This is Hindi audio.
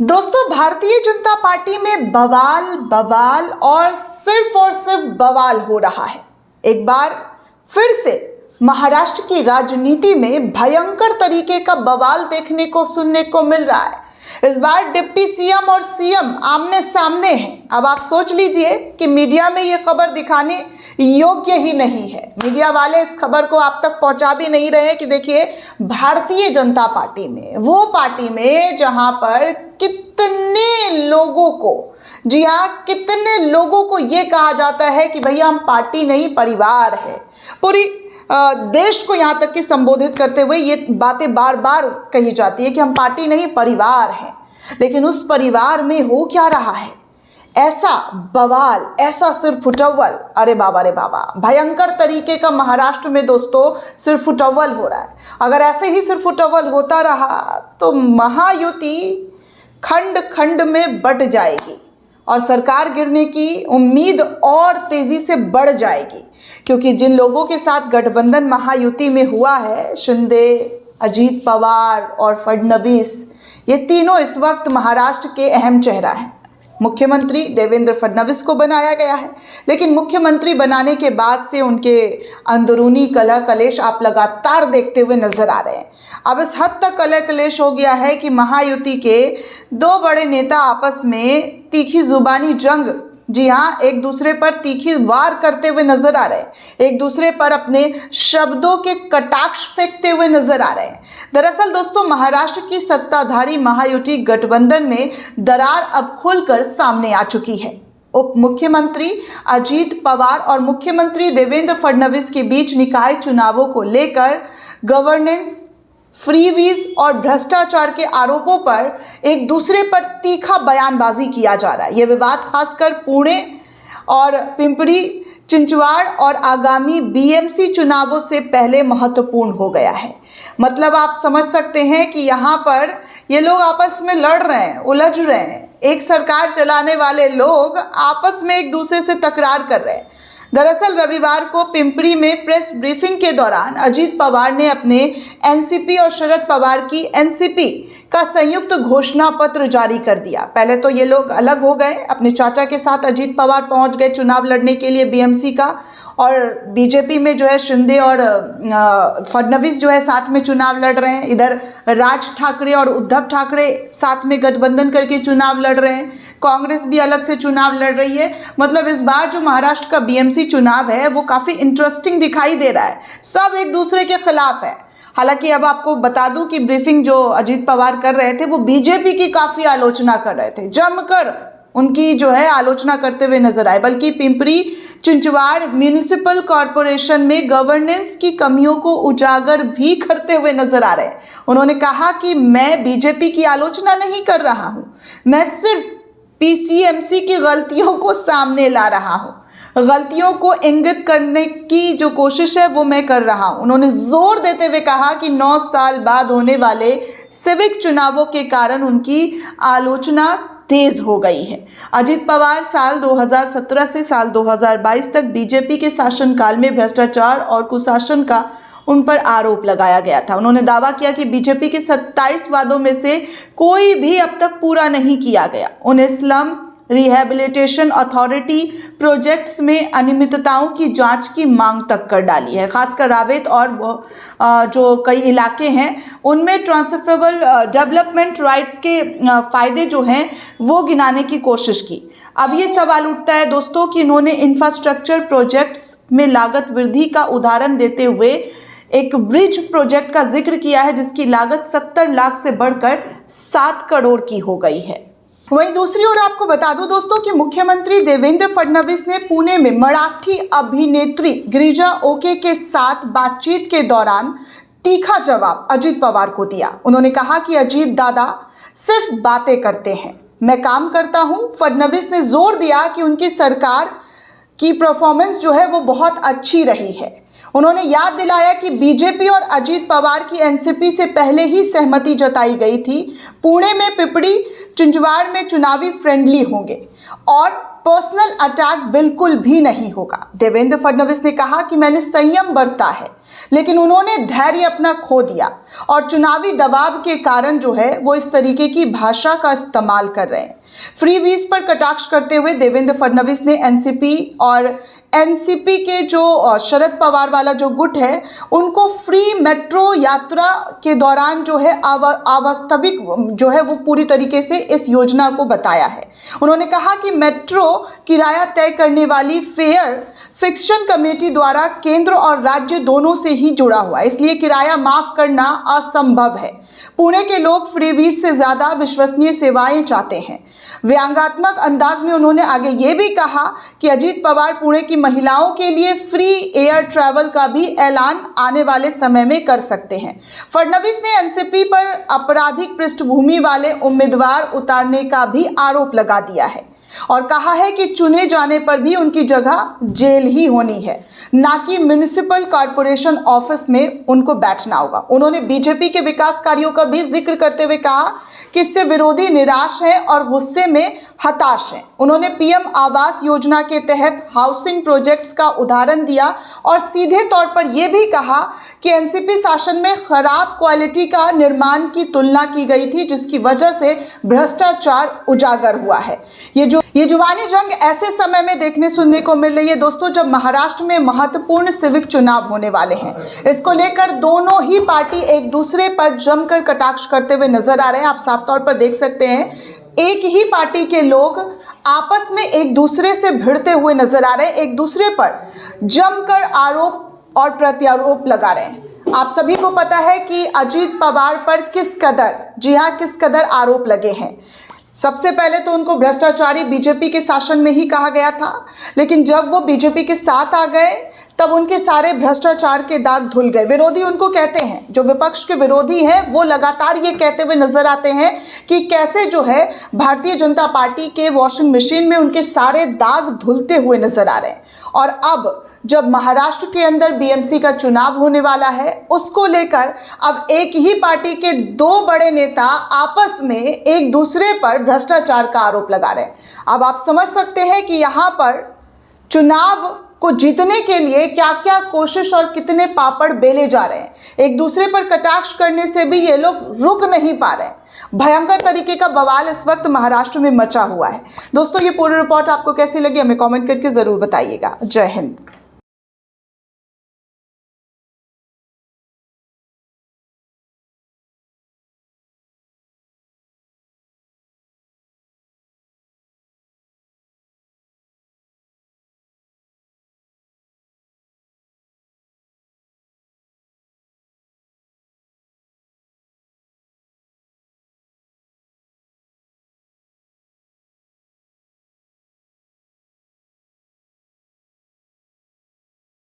दोस्तों, भारतीय जनता पार्टी में बवाल बवाल और सिर्फ बवाल हो रहा है। एक बार फिर से महाराष्ट्र की राजनीति में भयंकर तरीके का बवाल देखने को सुनने को मिल रहा है। इस बार डिप्टी सीएम और सीएम आमने सामने हैं। अब आप सोच लीजिए कि मीडिया में ये खबर दिखाने योग्य ही नहीं है। मीडिया वाले इस खबर को आप तक पहुंचा भी नहीं रहे कि देखिए, भारतीय जनता पार्टी में, वो पार्टी में जहां पर कितने लोगों को, जी हाँ, कितने लोगों को ये कहा जाता है कि भैया हम पार्टी नहीं परिवार है। पूरी देश को यहाँ तक कि संबोधित करते हुए ये बातें बार बार कही जाती है कि हम पार्टी नहीं परिवार हैं। लेकिन उस परिवार में हो क्या रहा है? ऐसा बवाल, ऐसा सिर फुटव्वल, अरे बाबा, भयंकर तरीके का महाराष्ट्र में दोस्तों सिर फुटव्वल हो रहा है। अगर ऐसे ही सिर फुटव्वल होता रहा तो महायुति खंड खंड में बंट जाएगी और सरकार गिरने की उम्मीद और तेजी से बढ़ जाएगी। क्योंकि जिन लोगों के साथ गठबंधन महायुति में हुआ है, शिंदे, अजीत पवार और फडणवीस, ये तीनों इस वक्त महाराष्ट्र के अहम चेहरा हैं। मुख्यमंत्री देवेंद्र फडणवीस को बनाया गया है, लेकिन मुख्यमंत्री बनाने के बाद से उनके अंदरूनी कलह कलेश आप लगातार देखते हुए नजर आ रहे हैं। अब इस हद तक कलह कलेश हो गया है कि महायुति के दो बड़े नेता आपस में तीखी जुबानी जंग, जी हाँ, एक दूसरे पर तीखी वार करते हुए नजर आ रहे हैं। एक दूसरे पर अपने शब्दों के कटाक्ष फेंकते हुए नजर आ रहे हैं। दरअसल दोस्तों, महाराष्ट्र की सत्ताधारी महायुति गठबंधन में दरार अब खुलकर सामने आ चुकी है। उप मुख्यमंत्री अजीत पवार और मुख्यमंत्री देवेंद्र फडणवीस के बीच निकाय चुनावों को लेकर गवर्नेंस, फ्रीवीज और भ्रष्टाचार के आरोपों पर एक दूसरे पर तीखा बयानबाजी किया जा रहा है। यह विवाद खासकर पुणे और पिंपरी चिंचवाड़ और आगामी बीएमसी चुनावों से पहले महत्वपूर्ण हो गया है। मतलब आप समझ सकते हैं कि यहाँ पर ये लोग आपस में लड़ रहे हैं, उलझ रहे हैं। एक सरकार चलाने वाले लोग आपस में एक दूसरे से तकरार कर रहे हैं। दरअसल रविवार को पिंपरी में प्रेस ब्रीफिंग के दौरान अजीत पवार ने अपने एनसीपी और शरद पवार की एनसीपी का संयुक्त घोषणा पत्र जारी कर दिया। पहले तो ये लोग अलग हो गए, अपने चाचा के साथ अजीत पवार पहुंच गए चुनाव लड़ने के लिए बीएमसी का, और बीजेपी में जो है शिंदे और फडणवीस जो है साथ में चुनाव लड़ रहे हैं। इधर राज ठाकरे और उद्धव ठाकरे साथ में गठबंधन करके चुनाव लड़ रहे हैं। कांग्रेस भी अलग से चुनाव लड़ रही है। मतलब इस बार जो महाराष्ट्र का बीएमसी चुनाव है वो काफ़ी इंटरेस्टिंग दिखाई दे रहा है। सब एक दूसरे के खिलाफ है। हालांकि अब आपको बता दूं कि ब्रीफिंग जो अजीत पवार कर रहे थे वो बीजेपी की काफ़ी आलोचना कर रहे थे, जमकर उनकी जो है आलोचना करते हुए नजर आए। बल्कि पिंपरी चिंचवाड़ म्यूनिसिपल कॉरपोरेशन में गवर्नेंस की कमियों को उजागर भी करते हुए नजर आ रहे हैं। उन्होंने कहा कि मैं बीजेपी की आलोचना नहीं कर रहा हूं, मैं सिर्फ पीसीएमसी की गलतियों को सामने ला रहा हूं। गलतियों को इंगित करने की जो कोशिश है वो मैं कर रहा हूं। उन्होंने जोर देते हुए कहा कि 9 साल बाद होने वाले सिविक चुनावों के कारण उनकी आलोचना तेज हो गई है। अजीत पवार साल 2017 से साल 2022 तक बीजेपी के शासनकाल में भ्रष्टाचार और कुशासन का उन पर आरोप लगाया गया था। उन्होंने दावा किया कि बीजेपी के 27 वादों में से कोई भी अब तक पूरा नहीं किया गया। उन्हें स्लम रिहैबिलिटेशन अथॉरिटी प्रोजेक्ट्स में अनियमितताओं की जांच की मांग तक कर डाली है। खासकर रावेत और जो कई इलाके हैं उनमें ट्रांसफरेबल डेवलपमेंट राइट्स के फायदे जो हैं वो गिनाने की कोशिश की। अब ये सवाल उठता है दोस्तों कि इन्होंने इंफ्रास्ट्रक्चर प्रोजेक्ट्स में लागत वृद्धि का उदाहरण देते हुए एक ब्रिज प्रोजेक्ट का जिक्र किया है जिसकी लागत 70 लाख से बढ़कर 7 करोड़ की हो गई है। वहीं दूसरी ओर आपको बता दूं दोस्तों कि मुख्यमंत्री देवेंद्र फडणवीस ने पुणे में मराठी अभिनेत्री गिरिजा ओके के साथ बातचीत के दौरान तीखा जवाब अजीत पवार को दिया। उन्होंने कहा कि अजीत दादा सिर्फ बातें करते हैं, मैं काम करता हूं। फडणवीस ने जोर दिया कि उनकी सरकार की परफॉर्मेंस जो है वो बहुत अच्छी रही है। उन्होंने याद दिलाया कि बीजेपी और अजीत पवार की एनसीपी से पहले ही सहमति जताई गई थी। पुणे में पिंपरी चिंचवाड़ में चुनावी फ्रेंडली होंगे और पर्सनल अटैक बिल्कुल भी नहीं होगा। देवेंद्र फडणवीस ने कहा कि मैंने संयम बरता है, लेकिन उन्होंने धैर्य अपना खो दिया और चुनावी दबाव के कारण जो है वो इस तरीके की भाषा का इस्तेमाल कर रहे हैं। फ्री वीज पर कटाक्ष करते हुए देवेंद्र फडणवीस ने एनसीपी और एनसीपी के जो शरद पवार वाला जो गुट है उनको फ्री मेट्रो यात्रा के दौरान जो है अवास्तविक जो है वो पूरी तरीके से इस योजना को बताया है। उन्होंने कहा कि मेट्रो किराया तय करने वाली फेयर फिक्शन कमेटी द्वारा केंद्र और राज्य दोनों से ही जुड़ा हुआ है, इसलिए किराया माफ करना असंभव है। पुणे के लोग फ्री वीज से ज्यादा विश्वसनीय सेवाएं चाहते हैं। व्यंग्यात्मक अंदाज में उन्होंने आगे ये भी कहा कि अजीत पवार पुणे की महिलाओं के लिए फ्री एयर ट्रैवल का भी ऐलान आने वाले समय में कर सकते हैं। फडणवीस ने एनसीपी पर आपराधिक पृष्ठभूमि वाले उम्मीदवार उतारने का भी आरोप लगा दिया है और कहा है कि चुने जाने पर भी उनकी जगह जेल ही होनी है, ना कि म्युनिसिपल कॉर्पोरेशन ऑफिस में उनको बैठना होगा। उन्होंने बीजेपी के विकास कार्यों का भी जिक्र करते हुए कहा कि इससे विरोधी निराश हैं और गुस्से में हताश हैं। उन्होंने पीएम आवास योजना के तहत हाउसिंग प्रोजेक्ट्स का उदाहरण दिया और सीधे तौर पर यह भी कहा कि एनसीपी शासन में खराब क्वालिटी का निर्माण की तुलना की गई थी, जिसकी वजह से भ्रष्टाचार उजागर हुआ है। ये जुबानी जंग ऐसे समय में देखने सुनने को मिल रही है दोस्तों, जब महाराष्ट्र में महत्वपूर्ण सिविक चुनाव होने वाले हैं। इसको लेकर दोनों ही पार्टी एक दूसरे पर जमकर कटाक्ष करते हुए नजर आ रहे हैं। आप साफ तौर पर देख सकते हैं, एक ही पार्टी के लोग आपस में एक दूसरे से भिड़ते हुए नजर आ रहे हैं, एक दूसरे पर जमकर आरोप और प्रत्यारोप लगा रहे हैं। आप सभी को पता है कि अजीत पवार पर किस कदर आरोप लगे हैं। सबसे पहले तो उनको भ्रष्टाचारी बीजेपी के शासन में ही कहा गया था, लेकिन जब वो बीजेपी के साथ आ गए तब उनके सारे भ्रष्टाचार के दाग धुल गए। विरोधी उनको कहते हैं, जो विपक्ष के विरोधी हैं वो लगातार ये कहते हुए नजर आते हैं कि कैसे जो है भारतीय जनता पार्टी के वॉशिंग मशीन में उनके सारे दाग धुलते हुए नजर आ रहे हैं। और अब जब महाराष्ट्र के अंदर बीएमसी का चुनाव होने वाला है, उसको लेकर अब एक ही पार्टी के दो बड़े नेता आपस में एक दूसरे पर भ्रष्टाचार का आरोप लगा रहे हैं। अब आप समझ सकते हैं कि यहाँ पर चुनाव को जीतने के लिए क्या क्या कोशिश और कितने पापड़ बेले जा रहे हैं। एक दूसरे पर कटाक्ष करने से भी ये लोग रुक नहीं पा रहे हैं। भयंकर तरीके का बवाल इस वक्त महाराष्ट्र में मचा हुआ है। दोस्तों, ये पूरी रिपोर्ट आपको कैसी लगी हमें कमेंट करके जरूर बताइएगा। जय हिंद।